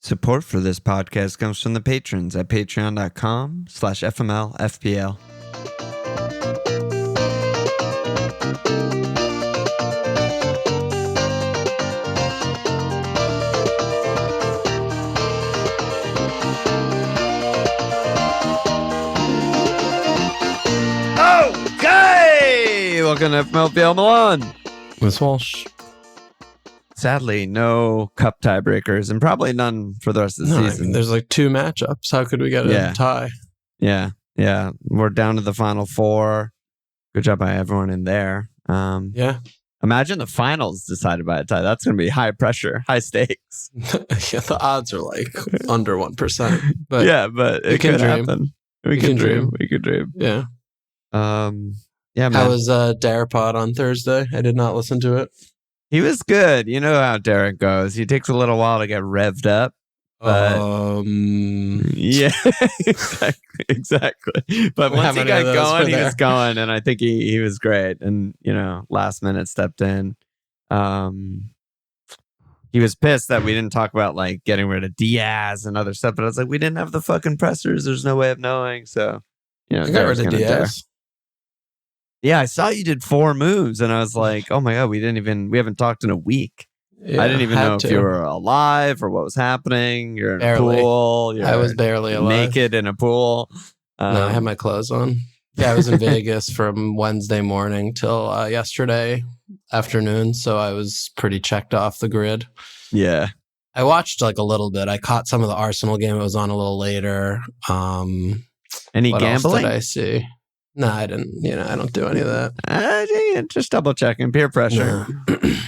Support for this podcast comes from the patrons at patreon.com/FMLFPL. Okay! Welcome to FMLFPL Alon. Miss Walsh. Sadly, no cup tiebreakers and probably none for the rest of the season. I mean, there's like two matchups. How could we get a tie? Yeah. We're down to the final four. Good job by everyone in there. Imagine the finals decided by a tie. That's going to be high pressure, high stakes. Yeah, the odds are like under 1%. But but it could happen. We can dream. Yeah. Man. How was Darapod on Thursday? I did not listen to it. He was good. You know how Derek goes. He takes a little while to get revved up. But yeah, exactly. But once he got going, he was going, and I think he was great. And last minute stepped in. He was pissed that we didn't talk about like getting rid of Diaz and other stuff. But I was like, we didn't have the fucking pressers. There's no way of knowing. So I got rid of Diaz. Yeah, I saw you did 4 moves, and I was like, "Oh my god, we haven't talked in a week." Yeah, I didn't even know if you were alive or what was happening. You're in a pool. I was barely alive. Naked in a pool. No, I had my clothes on. Yeah, I was in Vegas from Wednesday morning till yesterday afternoon, so I was pretty checked off the grid. Yeah. I watched like a little bit. I caught some of the Arsenal game. It was on a little later. Any what gambling? Else did I see? No, I didn't. I don't do any of that. Just double checking. Peer pressure.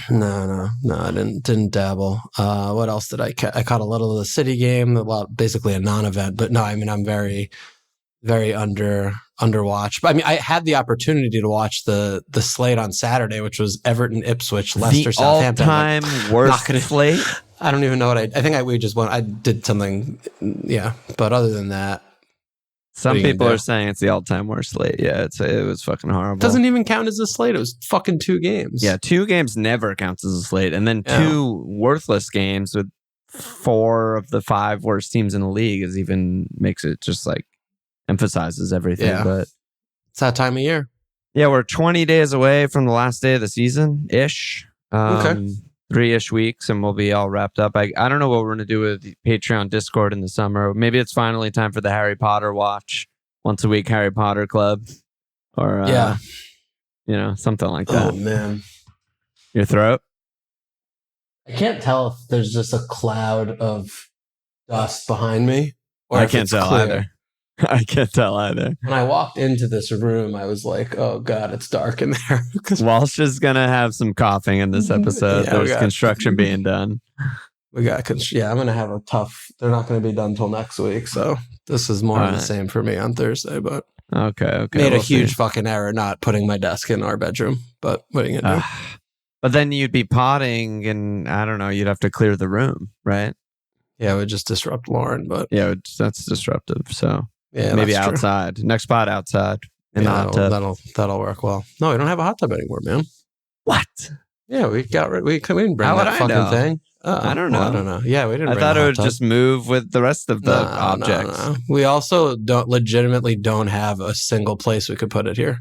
No. I didn't dabble. What else did I catch? I caught a little of the City game. Well, basically a non-event. But no, I mean, I'm very, very underwatched. But I mean, I had the opportunity to watch the slate on Saturday, which was Everton, Ipswich, Leicester, Southampton. All-time worst slate. I don't even know what I think. We just won. I did something. Yeah, but other than that. Some people are saying it's the all-time worst slate. Yeah, it was fucking horrible. Doesn't even count as a slate. It was fucking 2 games. Yeah, 2 games never counts as a slate. And then 2 worthless games with 4 of the 5 worst teams in the league makes it just like emphasizes everything. Yeah. But it's that time of year. Yeah, we're 20 days away from the last day of the season-ish. Okay. 3-ish weeks and we'll be all wrapped up. I don't know what we're going to do with the Patreon Discord in the summer. Maybe it's finally time for the Harry Potter watch. Once a week Harry Potter Club. Or, something like that. Oh, man. Your throat? I can't tell if there's just a cloud of dust behind me. Or I can't tell either. I can't tell either. When I walked into this room, I was like, oh, God, it's dark in there. Walsh is going to have some coughing in this episode. There's construction being done. I'm going to have a tough... They're not going to be done till next week, so this is more of the same for me on Thursday, but... Okay. Made a huge fucking error not putting my desk in our bedroom, but what are you going to do? But then you'd be potting, and I don't know, you'd have to clear the room, right? Yeah, it would just disrupt Lauren, but... Yeah, that's disruptive, so... Yeah, maybe outside. True. Next spot outside in the hot tub. That'll work well. No, we don't have a hot tub anymore, man. What? Yeah, we didn't bring that fucking thing. I don't know. I don't know. Yeah, we didn't. I thought it would just move with the rest of the objects. No. We also don't have a single place we could put it here.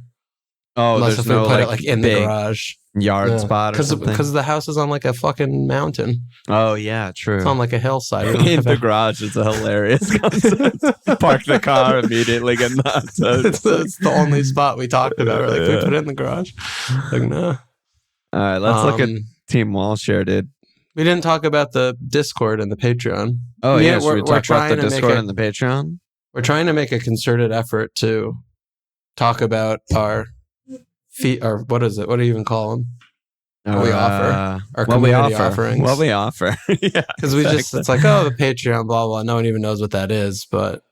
Oh, unless there's if we no put it like in the garage. Yard spot or something? Because the house is on like a fucking mountain. Oh, yeah, true. It's on like a hillside. In the garage, it's a hilarious concept. Park the car, immediately get nuts. It's the only spot we talked about. We're like, can we put it in the garage? Like, no. All right, let's look at Team Walsh here, dude. We didn't talk about the Discord and the Patreon. Oh, yeah, should we talk about the Discord and the Patreon? We're trying to make a concerted effort to talk about our... or what is it? What do you even call them? What we offer. Our community offerings. What we offer. Yeah. Because it's like, oh, the Patreon, blah, blah. No one even knows what that is, but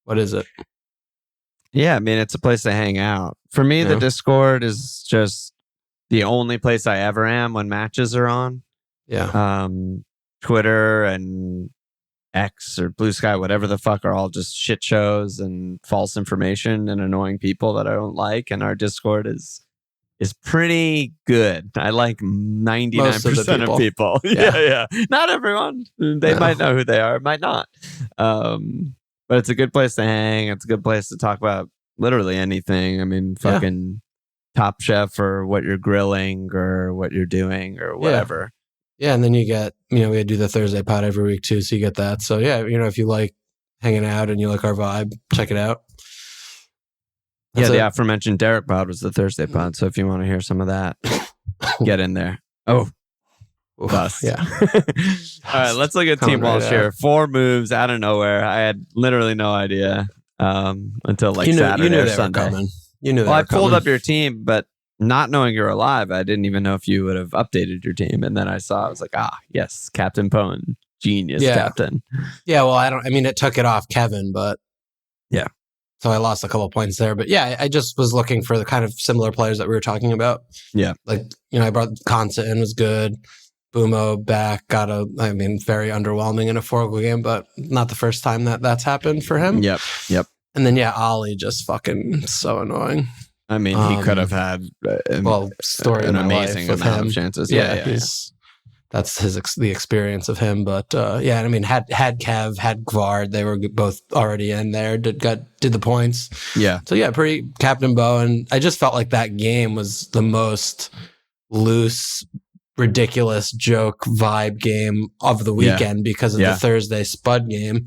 what is it? Yeah, I mean, it's a place to hang out. For me, the Discord is just the only place I ever am when matches are on. Yeah. Twitter and X or Blue Sky, whatever the fuck, are all just shit shows and false information and annoying people that I don't like. And our Discord is is pretty good. I like 99% of people. Yeah. Not everyone. They might know who they are, might not. But it's a good place to hang. It's a good place to talk about literally anything. I mean, fucking Top Chef or what you're grilling or what you're doing or whatever. Yeah, and then you get, we do the Thursday pod every week too, so you get that. So yeah, if you like hanging out and you like our vibe, check it out. That's the aforementioned Derek pod was the Thursday pod. So if you want to hear some of that, get in there. Oh, bust. Yeah. All right, let's look at Team Walsh here. 4 moves out of nowhere. I had literally no idea until Saturday or Sunday. You knew. I pulled up your team, but not knowing you're alive, I didn't even know if you would have updated your team. And then I was like, yes, Captain Pone, genius captain. Yeah, well, it took it off Kevin, but yeah. So I lost a couple points there. But yeah, I just was looking for the kind of similar players that we were talking about. Yeah. I brought Consa in, was good. Bumo back, very underwhelming in a 4-goal game, but not the first time that's happened for him. Yep. And then, Ollie just fucking so annoying. I mean, he could have had an amazing amount of chances. That's the experience of him. But had Kev, had Gvard, they were both already in there. Did the points. Yeah. So pretty Captain Bo, and I just felt like that game was the most loose, ridiculous joke vibe game of the weekend because of the Thursday Spud game.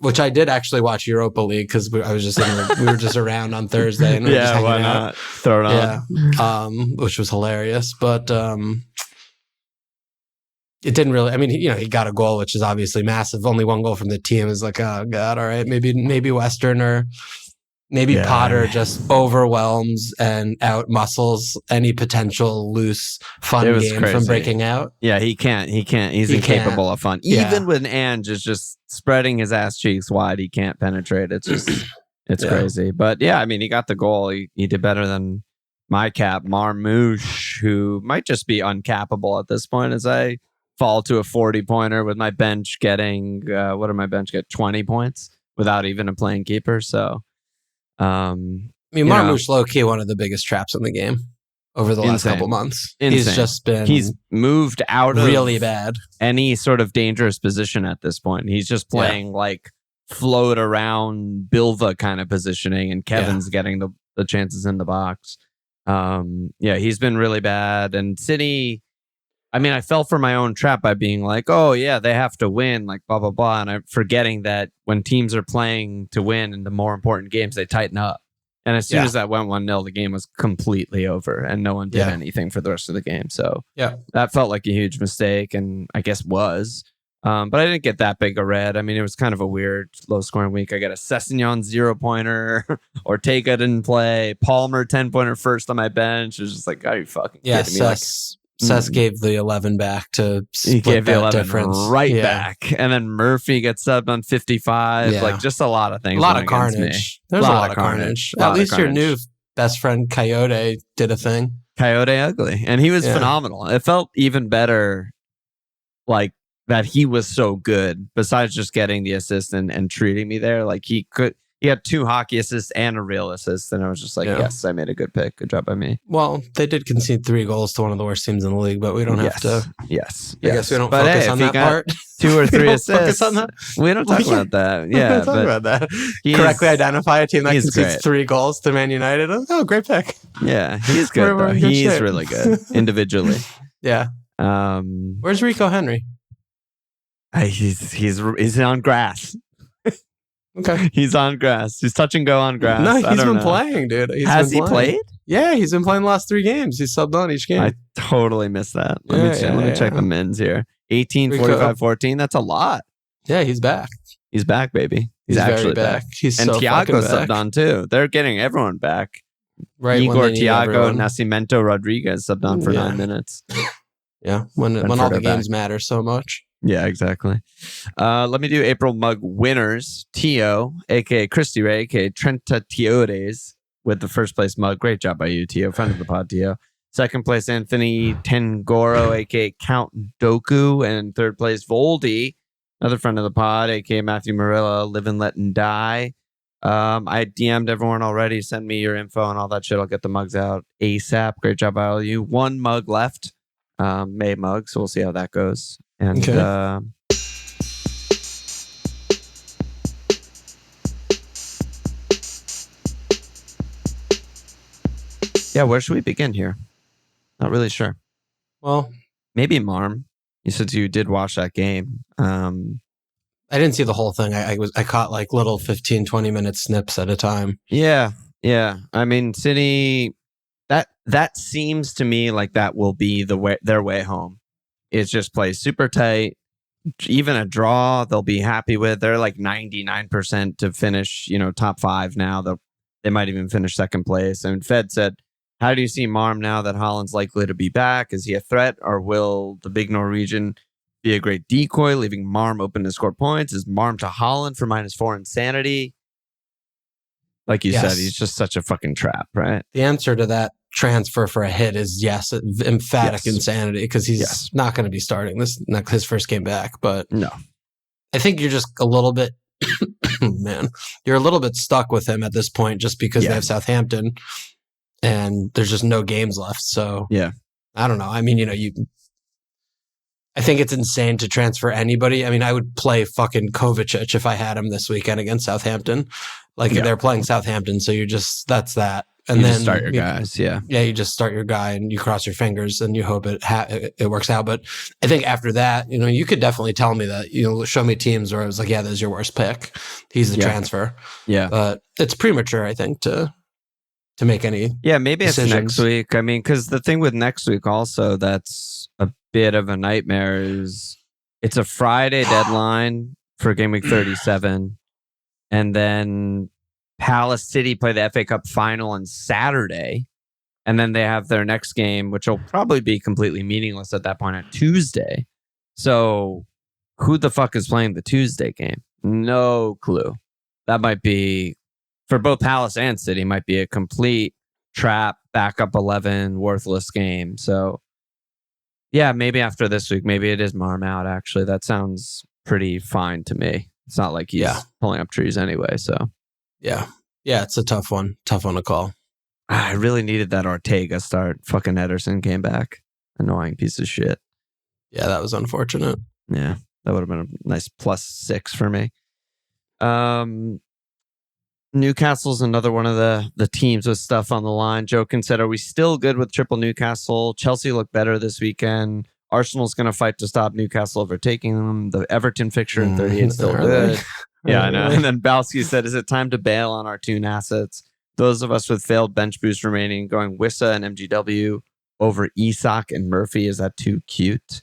Which I did actually watch Europa League because we were just around on Thursday and we were just hanging why out. not throw it on? Which was hilarious, but it didn't really. I mean, he got a goal, which is obviously massive. Only 1 goal from the team is like, oh god, all right, maybe Western or maybe Potter just overwhelms and out muscles any potential loose fun game from breaking out. Yeah, he can't. He's incapable of fun. Even when Ange is just spreading his ass cheeks wide, he can't penetrate. It's just, it's crazy. But yeah, I mean, he got the goal. He did better than my cap, Marmouche, who might just be uncappable at this point as I fall to a 40-pointer with my bench getting, what did my bench get? 20 points without even a playing keeper. So, Marmouche low-key one of the biggest traps in the game over the last couple months. Insane. He's moved out of really bad any sort of dangerous position at this point. He's just playing float around Bilva kind of positioning, and Kevin's getting the chances in the box. He's been really bad. And City, I fell for my own trap by being like, oh yeah, they have to win, like blah, blah, blah. And I'm forgetting that when teams are playing to win in the more important games, they tighten up. And as soon as that went 1-0, the game was completely over and no one did anything for the rest of the game. So that felt like a huge mistake, and I guess was. But I didn't get that big a red. It was kind of a weird low-scoring week. I got a Sessegnon 0-pointer. Ortega didn't play. Palmer 10-pointer first on my bench. It was just like, are you fucking kidding me? Sess gave the 11 back to split he gave the 11 difference. Back. And then Murphy gets subbed on 55. Just a lot of things. A lot of carnage. There's a lot of carnage. At least your new best friend Coyote did a thing. Coyote Ugly. And he was phenomenal. It felt even better that he was so good, besides just getting the assist and treating me there. He had 2 hockey assists and a real assist, and I was just like, yes, I made a good pick. Good job by me. Well, they did concede 3 goals to one of the worst teams in the league, but we don't have to. Yes. I guess we don't focus on that part. 2 or 3 assists. We don't talk about that. Yeah, about that. Correctly identify a team that concedes 3 goals to Man United. Oh, great pick. Yeah, he's good. Though. He's really good individually. Yeah. Where's Rico Henry? He's on grass. Okay. He's on grass. He's touch and go on grass. No, he's been playing, dude. Has he played? Yeah, he's been playing the last 3 games. He's subbed on each game. I totally missed that. Let me check the men's here. 18, 45, 14. That's a lot. Yeah, he's back. He's back, baby. He's actually back. He's and so Thiago back. subbed on too. They're getting everyone back. Right. Igor, Thiago, Nascimento, Rodriguez subbed on for 9 minutes. Yeah, when all the games matter so much. Yeah, exactly. Let me do April Mug winners. Tio, a.k.a. Christy Ray, a.k.a. Trenta Teodes, with the first place mug. Great job by you, Tio. Friend of the pod, Tio. Second place, Anthony Tengoro, a.k.a. Count Doku. And third place, Voldy, another friend of the pod, a.k.a. Matthew Marilla, Live and Let and Die. I DM'd everyone already. Send me your info and all that shit. I'll get the mugs out ASAP. Great job by all of you. One mug left, May mug. So we'll see how that goes. And yeah, where should we begin here? Not really sure. Well, maybe Marm. You said you did watch that game. I didn't see the whole thing. I caught like little 15, 20 minute snips at a time. Yeah. I mean, City. That seems to me like that will be their way home. Is just play super tight. Even a draw, they'll be happy with. They're like 99% to finish. Top 5 now. They might even finish second place. And Fed said, "How do you see Marm now that Holland's likely to be back? Is he a threat, or will the big Norwegian be a great decoy, leaving Marm open to score points? Is Marm to Holland for -4 insanity?" Like you said, he's just such a fucking trap, right? The answer to that transfer for a hit is yes, emphatic insanity, because he's not going to be starting his first game back. But no, I think you're just a little bit, man, you're a little bit stuck with him at this point, just because they have Southampton and there's just no games left. So I don't know. I mean, I think it's insane to transfer anybody. I mean, I would play fucking Kovacic if I had him this weekend against Southampton. Like they're playing Southampton, so that's that. And then start your guys. Yeah, you just start your guy and you cross your fingers and you hope it works out. But I think after that, you could definitely tell me that, show me teams where I was like, yeah, there's your worst pick. He's the transfer. Yeah, but it's premature, I think, to make any. Yeah, maybe decisions. It's next week. I mean, because the thing with next week also that's a bit of a nightmare is it's a Friday deadline for game week 37. And then Palace City play the FA Cup final on Saturday. And then they have their next game, which will probably be completely meaningless at that point, on Tuesday. So who the fuck is playing the Tuesday game? No clue. That might be, for both Palace and City, might be a complete trap, backup 11, worthless game. So yeah, maybe after this week, maybe it is Marm out, actually. That sounds pretty fine to me. It's not like he's pulling up trees anyway, so. Yeah, it's a tough one to call. I really needed that Ortega start. Fucking Ederson came back. Annoying piece of shit. Yeah, that was unfortunate. Yeah, that would have been a nice +6 for me. Newcastle's another one of the teams with stuff on the line. Jokin said, "Are we still good with triple Newcastle? Chelsea looked better this weekend. Arsenal's going to fight to stop Newcastle overtaking them. The Everton fixture in 38 is still good." Yeah, I know. And then Balski said, "Is it time to bail on our Toon assets? Those of us with failed bench boost remaining, going Wissa and MGW over Isak and Murphy. Is that too cute?"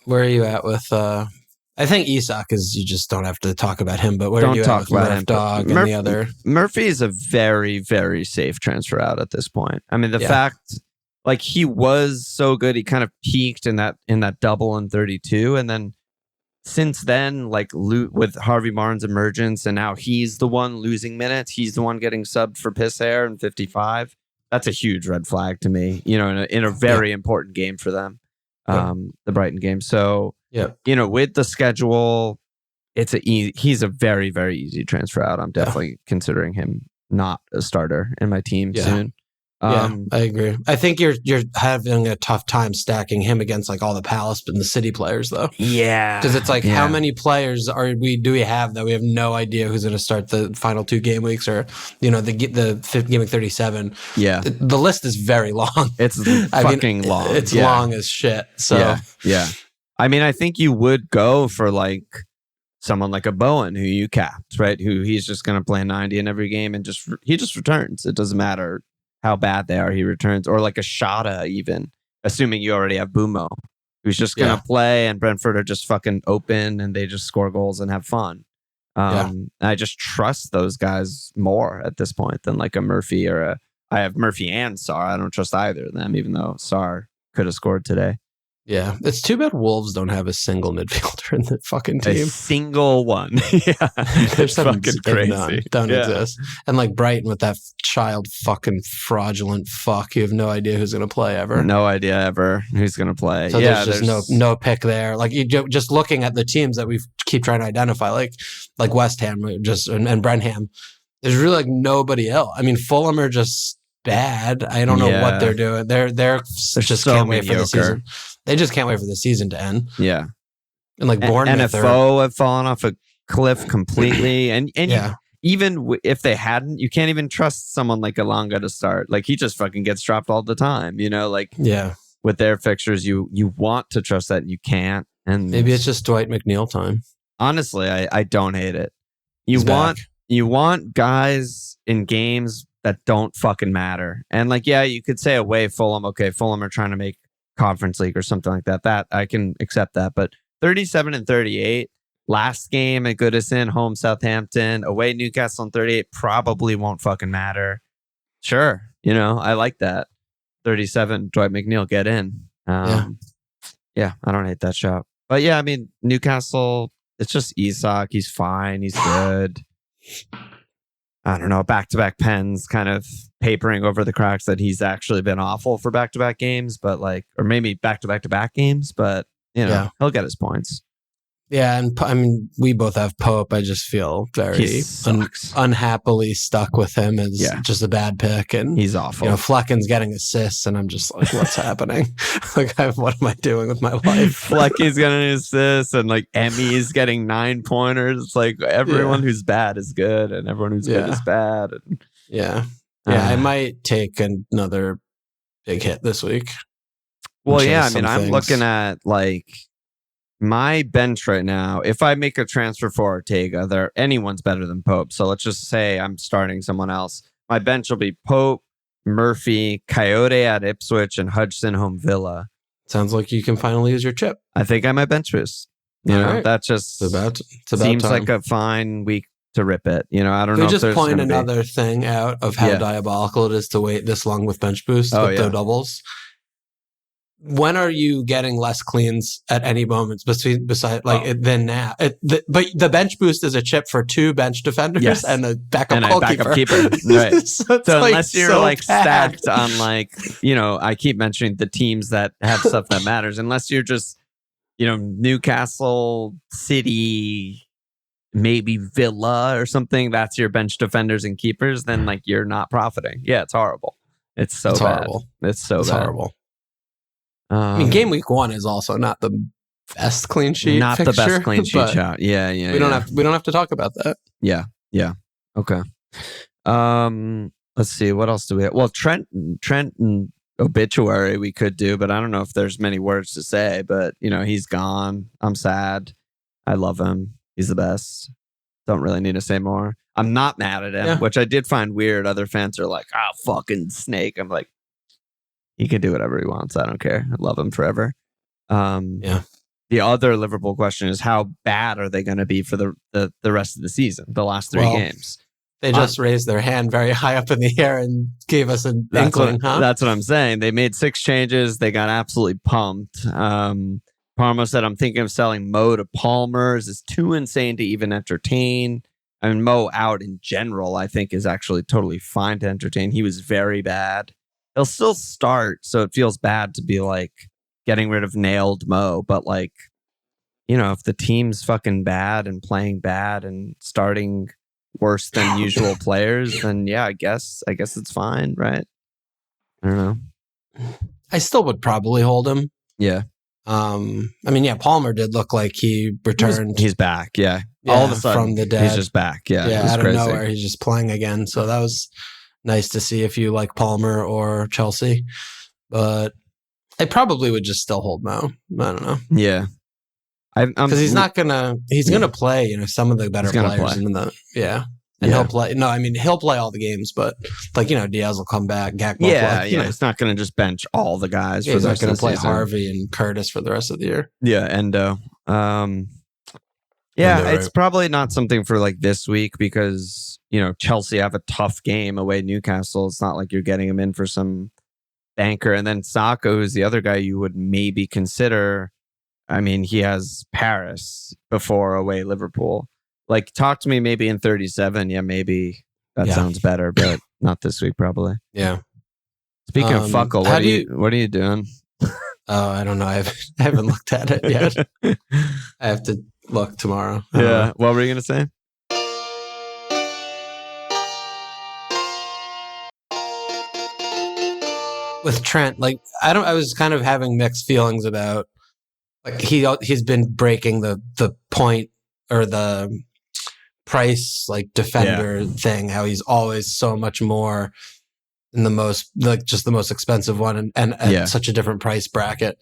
Where are you at with... I think Isak is, you just don't have to talk about him, but where are you at with Murph Dog and the other? Murphy is a very, very safe transfer out at this point. I mean, the fact, like, he was so good, he kind of peaked in that double in 32, and then since then, like, with Harvey Barnes' emergence, and now he's the one losing minutes, he's the one getting subbed for piss air in 55. That's a huge red flag to me, in a very important game for them, the Brighton game. So, with the schedule, he's a very, very easy transfer out. I'm definitely considering him not a starter in my team soon. I agree. I think you're having a tough time stacking him against like all the Palace and the City players, though. Yeah, because it's like, how many players do we have that we have no idea who's going to start the final 2 game weeks, or the fifth game week 37. Yeah, the list is very long. It's fucking long. It's long as shit. So yeah. I mean, I think you would go for like someone like a Bowen who you capped, right? Who he's just going to play 90 in every game and he just returns. It doesn't matter how bad they are, he returns. Or like a Shada, even, assuming you already have Bumo, who's just going to play, and Brentford are just fucking open and they just score goals and have fun. I just trust those guys more at this point than like a Murphy I have Murphy and Sarr. I don't trust either of them, even though Sarr could have scored today. Yeah, it's too bad Wolves don't have a single midfielder in the fucking team. A single one. Yeah, there's fucking crazy. Don't exist. And like Brighton with that child fucking fraudulent fuck, you have no idea who's going to play ever. No idea ever who's going to play. So there's just no pick there. Like you just looking at the teams that we keep trying to identify, like West Ham, and Brenham. There's really like nobody else. I mean, Fulham are just bad. I don't know what they're doing. They're just so can't wait for the mediocre. season. They just can't wait for the season to end. Yeah. And like Bournemouth NFO have fallen off a cliff completely. and Yeah. even if they hadn't, you can't even trust someone like Alonga to start. Like he just fucking gets dropped all the time, you know, like with their fixtures, you want to trust that and you can't. And maybe it's just Dwight McNeil time. Honestly, I don't hate it. You want guys in games that don't fucking matter. And like, yeah, you could say away Fulham. Okay, Fulham are trying to make Conference League or something like that. That I can accept that. But 37 and 38, last game at Goodison, home Southampton, away Newcastle and 38 probably won't fucking matter. Sure, you know, I like that. 37, Dwight McNeil, get in. Yeah, I don't hate that shot. But yeah, I mean, Newcastle, it's just Isak. He's fine. He's good. I don't know, back-to-back pens kind of papering over the cracks that he's actually been awful for back-to-back games, but like, or maybe back-to-back games, but you know, he'll get his points. Yeah, and I mean, we both have Pope. I just feel very unhappily stuck with him as just a bad pick, and he's awful. You know, Flecken's getting assists, and I'm just like, what's happening? Like, what am I doing with my life? Flecky's getting assists, and like Emmy's getting 9-pointers. It's like everyone who's bad is good, and everyone who's good is bad. And, I might take another big hit this week. Well, yeah, I mean, I'm looking at like my bench right now. If I make a transfer for Ortega, anyone's better than Pope. So let's just say I'm starting someone else. My bench will be Pope, Murphy, Coyote at Ipswich, and Hudson home Villa. Sounds like you can finally use your chip. I think I might bench boost. You know, that just it's about seems time. like a fine week to rip it. You know, I don't know. They just point another thing out of how diabolical it is to wait this long with bench boost with the doubles. When are you getting less cleans at any moment beside than now? But the bench boost is a chip for 2 bench defenders and a backup goalkeeper. Right. so like unless you're bad. Stacked on like, you know, I keep mentioning the teams that have stuff that matters. Unless you're just, you know, Newcastle, City, maybe Villa or something, that's your bench defenders and keepers, then like you're not profiting. Yeah, it's horrible. It's bad. Horrible. It's bad. Horrible. I mean, game week 1 is also not the best clean sheet. Not fixture, the best clean sheet shot. Yeah. We don't have to talk about that. Yeah. Okay. Let's see. What else do we have? Well, Trent and Obituary we could do, but I don't know if there's many words to say. But you know, he's gone. I'm sad. I love him. He's the best. Don't really need to say more. I'm not mad at him, which I did find weird. Other fans are like, "Ah, fucking Snake." I'm like, he can do whatever he wants. I don't care. I love him forever. The other Liverpool question is, how bad are they going to be for the rest of the season? The last 3 games. They just raised their hand very high up in the air and gave us an inkling. That's what I'm saying. They made 6 changes. They got absolutely pumped. Parmo said, "I'm thinking of selling Mo to Palmer's. It's too insane to even entertain." I mean, Mo out in general, I think, is actually totally fine to entertain. He was very bad. He'll still start, so it feels bad to be like getting rid of nailed Mo. But like, you know, if the team's fucking bad and playing bad and starting worse than usual players, then yeah, I guess it's fine, right? I don't know. I still would probably hold him. Yeah. I mean, Palmer did look like he returned. He's back. Yeah. All of a sudden, from the dead. He's just back. Yeah. Out of nowhere, he's just playing again. So that was nice to see if you like Palmer or Chelsea. But I probably would just still hold Mo. I don't know. Yeah. Because he's gonna play, you know, some of the better players in the he'll play. No, I mean he'll play all the games, but like, you know, Diaz will come back. Gakpo It's not gonna just bench all the guys. He's not gonna play Harvey and Curtis for the rest of the year. Yeah, Endo. It's probably not something for like this week because, you know, Chelsea have a tough game away Newcastle. It's not like you're getting him in for some banker. And then Saka, who's the other guy you would maybe consider. I mean, he has Paris before away Liverpool. Like, talk to me maybe in 37. Yeah, maybe that sounds better, but not this week probably. Yeah. Speaking of Fuckle, what are you doing? Oh, I don't know. I haven't looked at it yet. I have to look tomorrow. Yeah. What were you going to say? with Trent, like I was kind of having mixed feelings about like he's been breaking the point or the price like defender thing. How he's always so much more in the most like just the most expensive one and at such a different price bracket.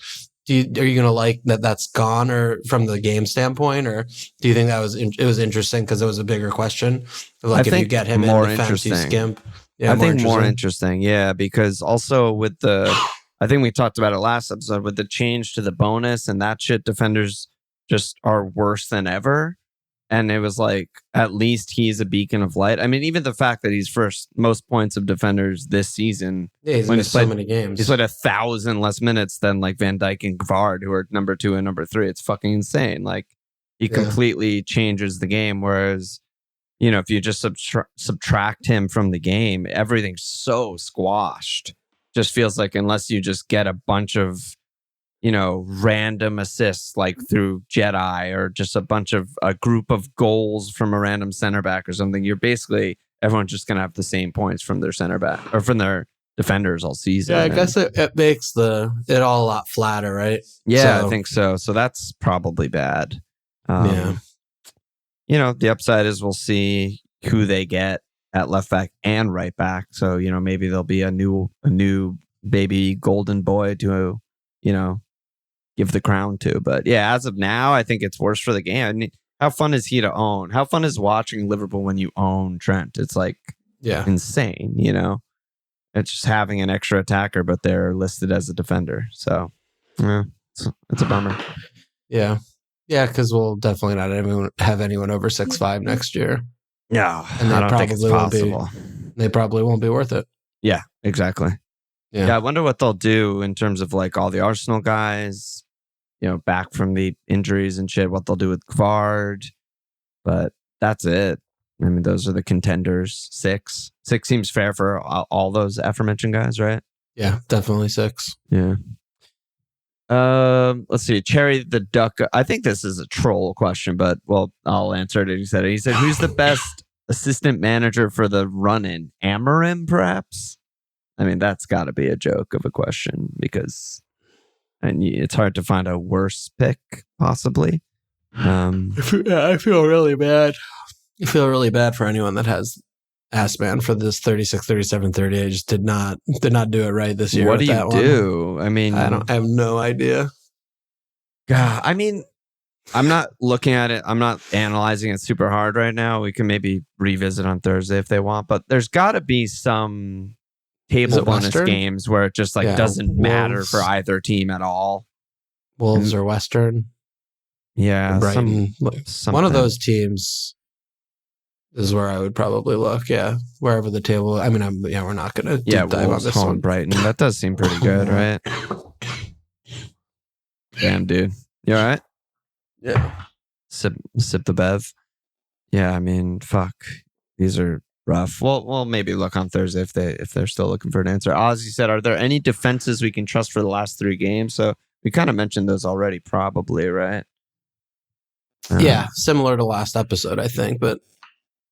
Are you going to like that that's gone or from the game standpoint, or do you think that it was interesting because it was a bigger question? Like if you get him in defense, you skimp. Yeah, I think more interesting. Yeah, because also with I think we talked about it last episode with the change to the bonus and that shit, defenders just are worse than ever. And it was like, at least he's a beacon of light. I mean, even the fact that he's first most points of defenders this season. Yeah, he's missed so many games. He's played 1,000 less minutes than like Van Dijk and Gvard, who are number 2 and number 3. It's fucking insane. Like, he completely changes the game. Whereas, you know, if you just subtract him from the game, everything's so squashed. Just feels like unless you just get a bunch of, you know, random assists like through Jedi or just a group of goals from a random center back or something, you're basically everyone's just going to have the same points from their center back or from their defenders all season. Yeah, I guess it makes it all a lot flatter, right? Yeah, I think so. So that's probably bad. You know, the upside is we'll see who they get at left back and right back. So, you know, maybe there'll be a new baby golden boy to, you know, give the crown to. But yeah, as of now, I think it's worse for the game. I mean, how fun is he to own? How fun is watching Liverpool when you own Trent? It's like insane, you know? It's just having an extra attacker, but they're listed as a defender. So yeah, it's a bummer. Yeah. Yeah, because we'll definitely not have anyone over 6'5" next year. No, and I don't think it's possible. They probably won't be worth it. Yeah, exactly. Yeah, I wonder what they'll do in terms of like all the Arsenal guys, you know, back from the injuries and shit, what they'll do with Gvard. But that's it. I mean, those are the contenders. 6 seems fair for all those aforementioned guys, right? Yeah, definitely 6. Yeah. Let's see. Cherry the Duck. I think this is a troll question, but well, I'll answer it. He said, who's the best assistant manager for the run-in? Amorim, perhaps? I mean, that's got to be a joke of a question because it's hard to find a worse pick, possibly. I feel really bad. I feel really bad for anyone that has Assman for this 36, 37, 38. Just did not do it right this year. What do you do? I mean, I have no idea. God, I mean, I'm not looking at it. I'm not analyzing it super hard right now. We can maybe revisit on Thursday if they want, but there's got to be some table bonus Western? Games where it just like doesn't matter for either team at all. Wolves or Western. Yeah. Brighton. One of those teams is where I would probably look. Yeah. Wherever the table. I mean, we're not going to dive on this one. Brighton. That does seem pretty good, right? Damn, dude. You all right? Yeah. Sip the bev. Yeah. I mean, fuck. These are rough. We'll maybe look on Thursday if they're still looking for an answer. Ozzy said, are there any defenses we can trust for the last 3 games? So we kind of mentioned those already, probably, right? Yeah, similar to last episode, I think. But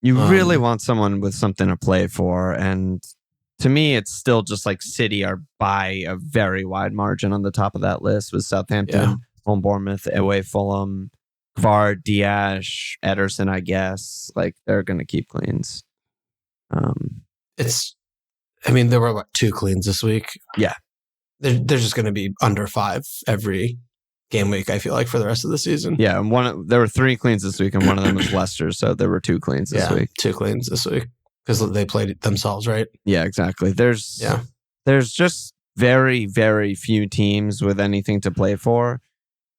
you really want someone with something to play for, and to me, it's still just like City are by a very wide margin on the top of that list with Southampton, home Bournemouth, away Fulham, Gvard, Diaz, Ederson. I guess like they're going to keep cleans. There were 2 cleans this week. Yeah. They're just going to be under 5 every game week, I feel like, for the rest of the season. Yeah. And there were 3 cleans this week, and one of them was Leicester. So there were 2 cleans this week. 2 cleans this week because they played it themselves, right? Yeah, exactly. There's just very, very few teams with anything to play for.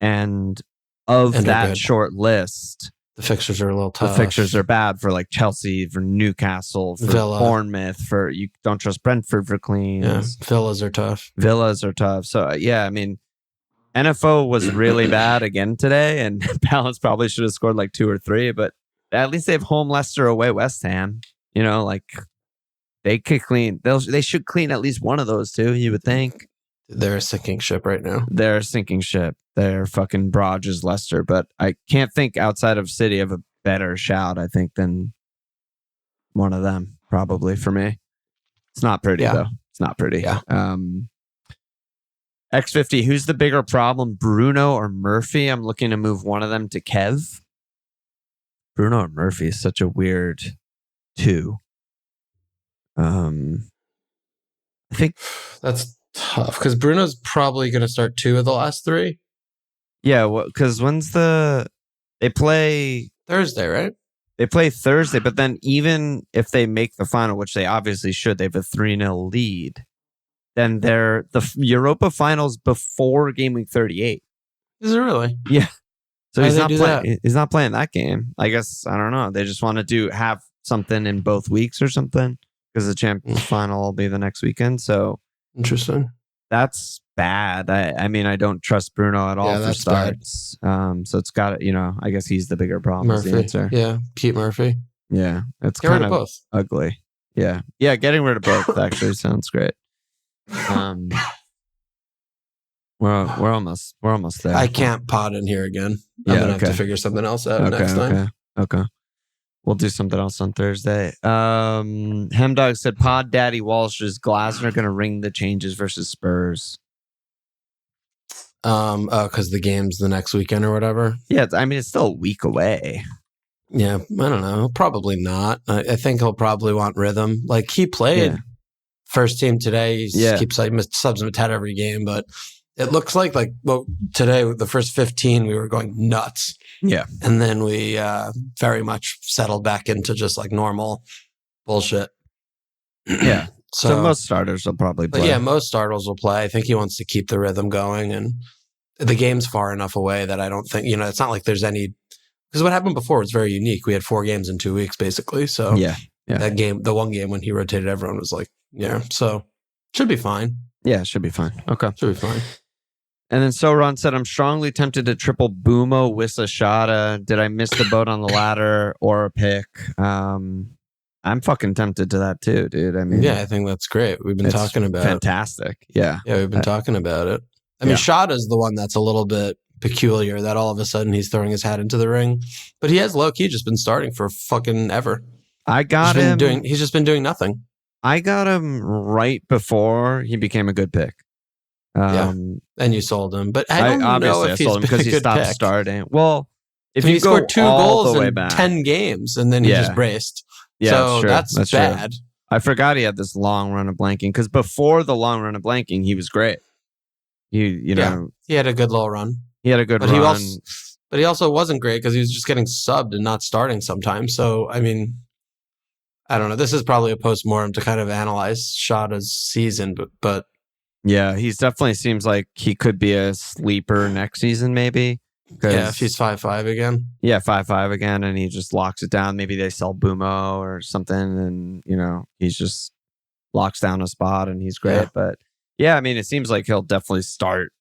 And that short list, the fixtures are a little tough. The fixtures are bad for like Chelsea, for Newcastle, for Villa. Bournemouth, for you don't trust Brentford for cleans. Yeah, Villas are tough. So yeah, I mean, NFO was really bad again today, and Palace probably should have scored like 2 or 3, but at least they have home Leicester, away West Ham. You know, like they could clean. They should clean at least one of those 2. You would think. They're a sinking ship right now. They're a sinking ship. They're fucking Broad's Leicester, but I can't think outside of City of a better shout, I think, than one of them, probably, for me. It's not pretty, though. It's not pretty. Yeah. X50, who's the bigger problem, Bruno or Murphy? I'm looking to move one of them to Kev. Bruno or Murphy is such a weird two. I think that's tough because Bruno's probably going to start 2 of the last 3. Yeah, because when's they play Thursday, right? They play Thursday, but then even if they make the final, which they obviously should, they have a 3-0 lead. Then they're the Europa Finals before game week 38. Is it really? Yeah. So Why he's do not they do playing. that? He's not playing that game. I guess I don't know. They just want to have something in both weeks or something because the Champions Final will be the next weekend. So interesting. That's bad. I mean, I don't trust Bruno at all for starts. So it's got to, I guess he's the bigger problem. Murphy. Is the answer. Yeah, keep Murphy. Yeah, it's Get rid kind of of both. ugly. Yeah, getting rid of both actually sounds great. We're almost there. I can't pod in here again. I'm gonna have to figure something else out next time. Okay. We'll do something else on Thursday. Hemdog said Pod Daddy Walsh is Glasner going to ring the changes versus Spurs. Because the game's the next weekend or whatever. Yeah, I mean it's still a week away. Yeah, I don't know. Probably not. I think he'll probably want rhythm. Like he played first team today. He keeps like subs him at every game, but it looks like today the first 15 we were going nuts. Yeah, and then we very much settled back into just like normal bullshit. Yeah. So most starters will probably play. But yeah, most starters will play. I think he wants to keep the rhythm going, and the game's far enough away that I don't think it's not like there's any. Because what happened before was very unique. We had 4 games in 2 weeks, basically. So that game, the one game when he rotated everyone was like, so should be fine. Yeah, should be fine. Okay. Should be fine. And then Ron said, I'm strongly tempted to triple Boomo, Wissa, Shada. Did I miss the boat on the ladder or a pick? I'm fucking tempted to that too, dude. I mean, I think that's great. We've been talking about fantastic. Yeah. Yeah, we've been talking about it. I mean, Shada's the one that's a little bit peculiar that all of a sudden he's throwing his hat into the ring, but he has low key just been starting for fucking ever. I got him he's just been doing nothing. I got him right before he became a good pick. And you sold him, but I don't know if he's sold him because he stopped starting. Well, if he scored 2 goals the way in back. 10 games and then he just braced. Yeah, so that's bad. True. I forgot he had this long run of blanking because before the long run of blanking, he was great. He had a good little run. He had a good run. But he also wasn't great because he was just getting subbed and not starting sometimes. So, I mean, I don't know. This is probably a postmortem to kind of analyze Shada's season, but yeah, he definitely seems like he could be a sleeper next season, maybe. Yeah, if he's 5'5" again. Yeah, 5'5" again, and he just locks it down. Maybe they sell Boomo or something, and he's just locks down a spot, and he's great. Yeah. But yeah, I mean, it seems like he'll definitely start,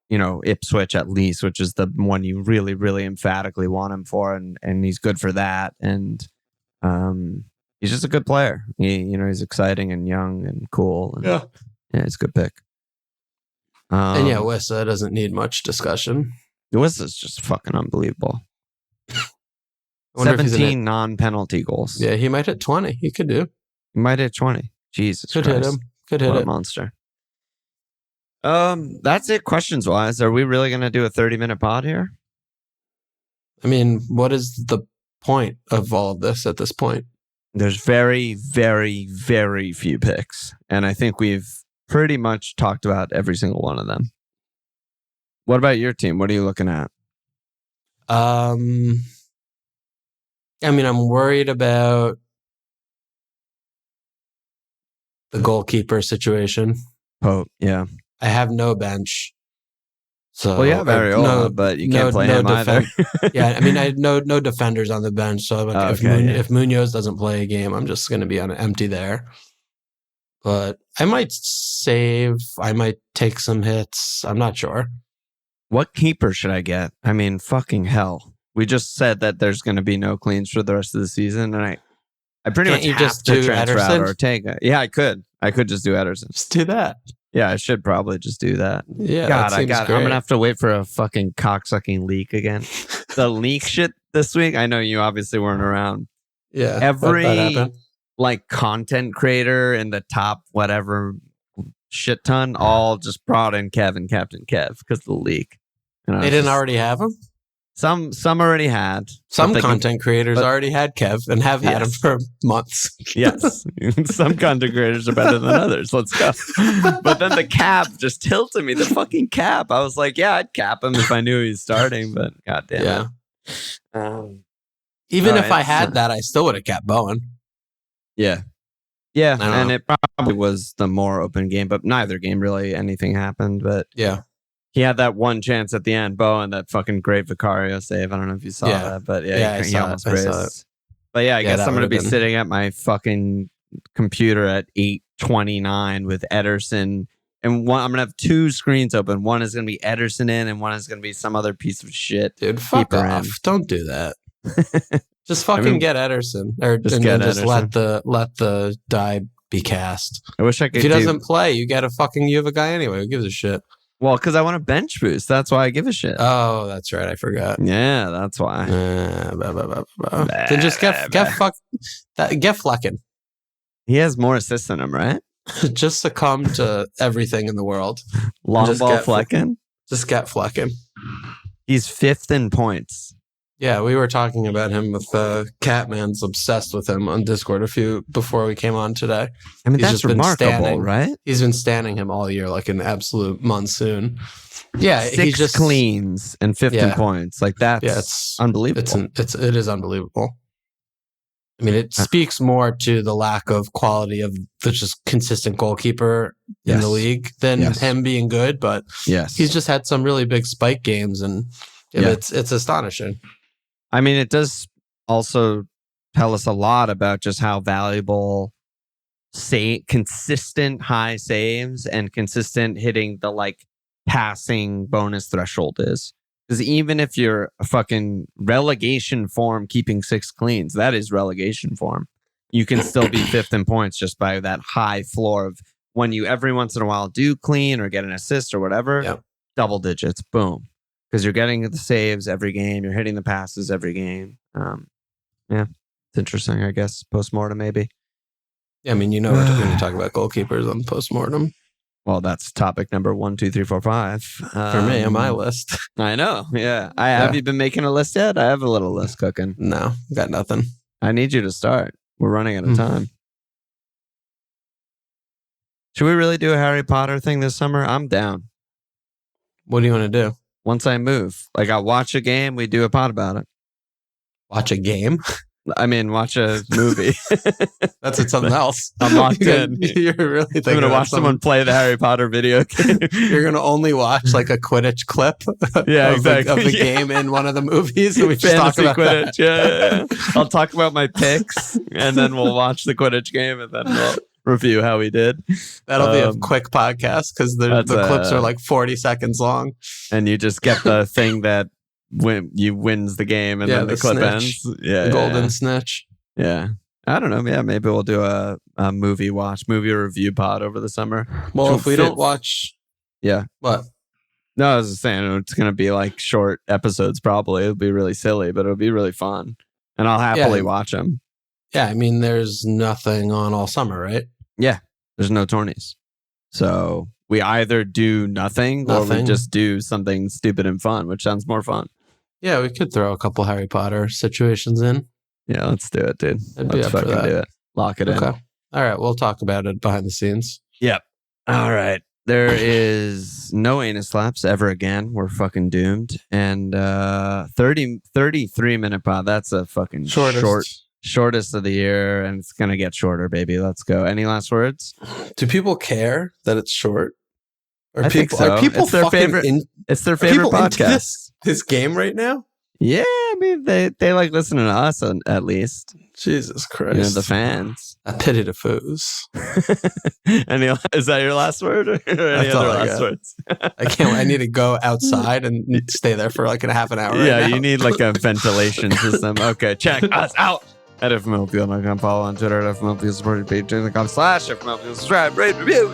Ipswich at least, which is the one you really, really emphatically want him for, and he's good for that. And he's just a good player. He's exciting and young and cool. And, yeah, it's a good pick. And Wissa doesn't need much discussion. Wissa's just fucking unbelievable. 17 non-penalty goals. Yeah, he might hit 20. He could do. He might hit 20. Jesus Could Christ. hit him. Could hit what it. A monster. That's it questions wise. Are we really going to do a 30-minute pod here? I mean, what is the point of all of this at this point? There's very, very, very few picks. And I think we've pretty much talked about every single one of them. What about your team? What are you looking at? I mean, I'm worried about the goalkeeper situation. Pope, yeah. I have no bench. So well, yeah, Variola, but you can't play him either. Yeah, I mean, I had no defenders on the bench. So if Munoz doesn't play a game, I'm just going to be on empty there. But I might save. I might take some hits. I'm not sure. What keeper should I get? I mean, fucking hell. We just said that there's going to be no cleans for the rest of the season, and I pretty much have to transfer out Ortega. Yeah, I could. I could just do Ederson. Just do that. Yeah, I should probably just do that. Yeah, God, I'm going to have to wait for a fucking cocksucking leak again. The leak shit this week, I know you obviously weren't around. Yeah. Every content creator in the top whatever shit ton, all just brought in Kev and Captain Kev because of the leak. They didn't already have him? Some already had. Some content creators already had Kev and have had him for months. Yes. Some content creators are better than others. Let's go. But then the cap just tilted me. The fucking cap. I was like, yeah, I'd cap him if I knew he was starting, but goddamn it. Even if I had that, I still would have kept Bowen. Yeah. Yeah, and it probably was the more open game, but neither game really anything happened. But yeah, he had that one chance at the end, Bowen, that fucking great Vicario save. I don't know if you saw that, but he almost braced. But yeah, I guess I'm going to be sitting at my fucking computer at 8:29 with Ederson. And I'm going to have two screens open. One is going to be Ederson in, and one is going to be some other piece of shit. Dude, fuck off. Don't do that. Just fucking get Ederson, or just let the die be cast. I wish I could. If he doesn't play, you have a guy anyway. Who gives a shit? Well, because I want a bench boost. That's why I give a shit. Oh, that's right. I forgot. Yeah, that's why. Then just get Flecken. He has more assists than him, right? Just succumb to everything in the world. Long ball Flecken. Just get Flecken. He's 5th in points. Yeah, we were talking about him with Catman's obsessed with him on Discord before we came on today. I mean, that's remarkable, right? He's been standing him all year like an absolute monsoon. Yeah, 6 just cleans and 15 points. Like that's it's unbelievable. It is unbelievable. I mean, it speaks more to the lack of quality of the just consistent goalkeeper in the league than him being good. But he's just had some really big spike games, and it's astonishing. I mean, it does also tell us a lot about just how valuable consistent high saves and consistent hitting the passing bonus threshold is. Because even if you're a fucking relegation form keeping 6 cleans, that is relegation form. You can still be 5th in points just by that high floor of when you every once in a while do clean or get an assist or whatever, double digits, boom. Because you're getting the saves every game. You're hitting the passes every game. It's interesting, I guess. Postmortem, maybe. Yeah, I mean, when you talk about goalkeepers on postmortem. Well, that's topic number 1, 2, 3, 4, 5. For me, on my list. I know, yeah. Have you been making a list yet? I have a little list cooking. No, got nothing. I need you to start. We're running out of time. Should we really do a Harry Potter thing this summer? I'm down. What do you want to do? Once I move, I'll watch a game, we do a pod about it. Watch a game? I mean, watch a movie. That's something else. I'm locked in. You're really thinking I'm going to watch someone play the Harry Potter video game. You're going to only watch a Quidditch clip of the game in one of the movies. And we just talk about Quidditch. Yeah. I'll talk about my picks, and then we'll watch the Quidditch game, and then we'll review how we did. That'll be a quick podcast because the clips are 40 seconds long. And you just get the thing that wins the game, and then the clip ends. Yeah, golden snitch. Yeah, I don't know. Yeah, maybe we'll do a movie review pod over the summer. Well, if we don't watch, what? No, I was just saying it's gonna be short episodes. Probably it'll be really silly, but it'll be really fun, and I'll happily watch them. Yeah, I mean, there's nothing on all summer, right? Yeah, there's no tourneys, so we either do nothing or we just do something stupid and fun, which sounds more fun. Yeah, we could throw a couple Harry Potter situations in. Yeah, let's do it, dude. Let's fucking do it. Lock it in. All right, we'll talk about it behind the scenes. Yep. All right. There is no anus slaps ever again. We're fucking doomed. And 33-minute pod. That's a fucking shortest of the year, and it's gonna get shorter, baby. Let's go. Any last words? Do people care that it's short? I think so. It's their favorite. It's their favorite podcast. This game right now? Yeah, I mean they like listening to us at least. Jesus Christ, the fans. I pity the foos. Is that your last word, or any other last words? I can't. I need to go outside and stay there for a half an hour. Yeah, you need a ventilation system. Okay, check us out at FMLPL.com. Follow on Twitter at FMLPL. Support page.com/FMLPL. Subscribe, rate, review.